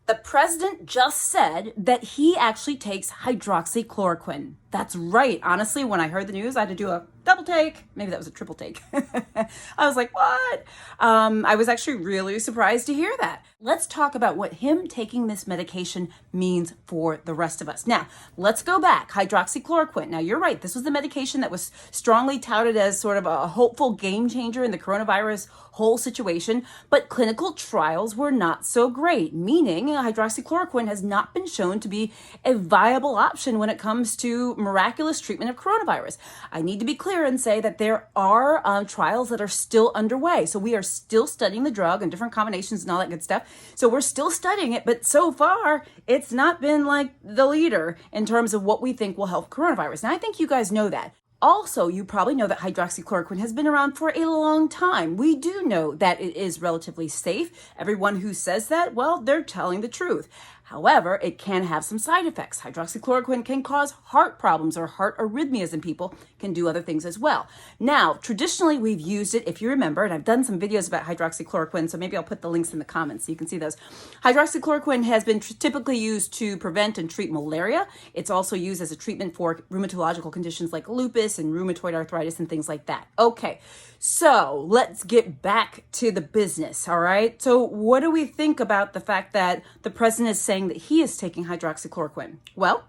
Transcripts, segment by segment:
The president just said that he actually takes hydroxychloroquine. That's right. Honestly, when I heard the news, I had to do a double take. Maybe that was a triple take. I was like, what? I was actually really surprised to hear that. Let's talk about what him taking this medication means for the rest of us. Now, let's go back. Hydroxychloroquine. Now, you're right. This was the medication that was strongly touted as sort of a hopeful game changer in the coronavirus whole situation, but clinical trials were not so great, meaning hydroxychloroquine has not been shown to be a viable option when it comes to miraculous treatment of coronavirus. I need to be clear and say that there are trials that are still underway. So we are still studying the drug and different combinations and all that good stuff. So we're still studying it, but so far it's not been like the leader in terms of what we think will help coronavirus. And I think you guys know that. Also, you probably know that hydroxychloroquine has been around for a long time. We do know that it is relatively safe. Everyone who says that, well, they're telling the truth. However, it can have some side effects. Hydroxychloroquine can cause heart problems or heart arrhythmias in people, can do other things as well. Now, traditionally, we've used it, if you remember, and I've done some videos about hydroxychloroquine, so maybe I'll put the links in the comments so you can see those. Hydroxychloroquine has been typically used to prevent and treat malaria. It's also used as a treatment for rheumatological conditions like lupus and rheumatoid arthritis and things like that. Okay, so let's get back to the business, all right? So what do we think about the fact that the president is saying that he is taking hydroxychloroquine? Well,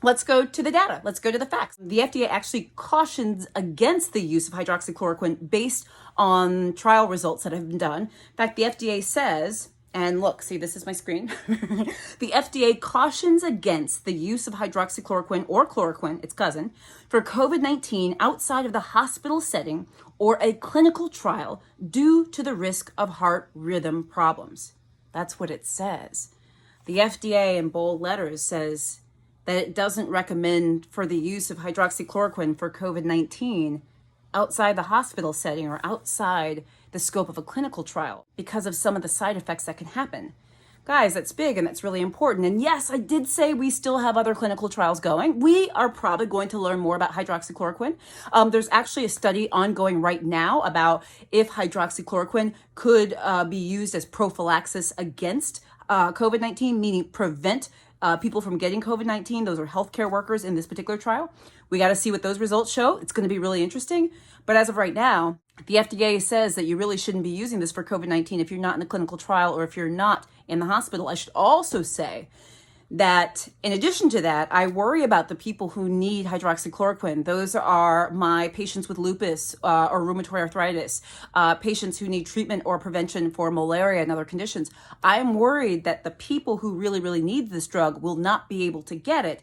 let's go to the data. Let's go to the facts. The FDA actually cautions against the use of hydroxychloroquine based on trial results that have been done. In fact, the FDA says, and look, see, this is my screen. The FDA cautions against the use of hydroxychloroquine or chloroquine, its cousin, for COVID-19 outside of the hospital setting or a clinical trial due to the risk of heart rhythm problems. That's what it says. The FDA in bold letters says that it doesn't recommend for the use of hydroxychloroquine for COVID-19 outside the hospital setting or outside the scope of a clinical trial because of some of the side effects that can happen. Guys, that's big and that's really important. And yes, I did say we still have other clinical trials going. We are probably going to learn more about hydroxychloroquine. There's actually a study ongoing right now about if hydroxychloroquine could be used as prophylaxis against COVID-19, meaning prevent people from getting COVID-19. Those are healthcare workers in this particular trial. We got to see what those results show. It's going to be really interesting. But as of right now, the FDA says that you really shouldn't be using this for COVID-19 if you're not in a clinical trial or if you're not in the hospital. I should also say that in addition to that, I worry about the people who need hydroxychloroquine. Those are my patients with lupus or rheumatoid arthritis, patients who need treatment or prevention for malaria and other conditions. I am worried that the people who really, really need this drug will not be able to get it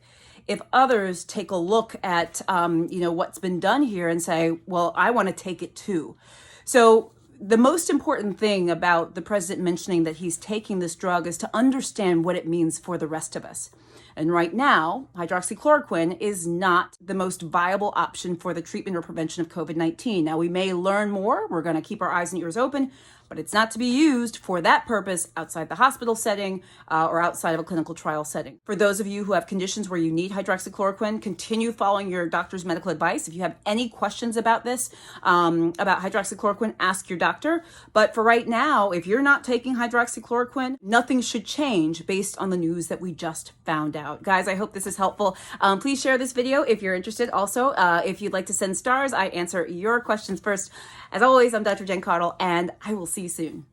if others take a look at what's been done here and say, well, I want to take it too. So the most important thing about the president mentioning that he's taking this drug is to understand what it means for the rest of us. And right now, hydroxychloroquine is not the most viable option for the treatment or prevention of COVID-19. Now, we may learn more. We're going to keep our eyes and ears open, but it's not to be used for that purpose outside the hospital setting or outside of a clinical trial setting. For those of you who have conditions where you need hydroxychloroquine, continue following your doctor's medical advice. If you have any questions about this, about hydroxychloroquine, ask your doctor. But for right now, if you're not taking hydroxychloroquine, nothing should change based on the news that we just found out. Guys, I hope this is helpful. Please share this video if you're interested. Also, if you'd like to send stars, I answer your questions first. As always, I'm Dr. Jen Caudle, and I will see you soon.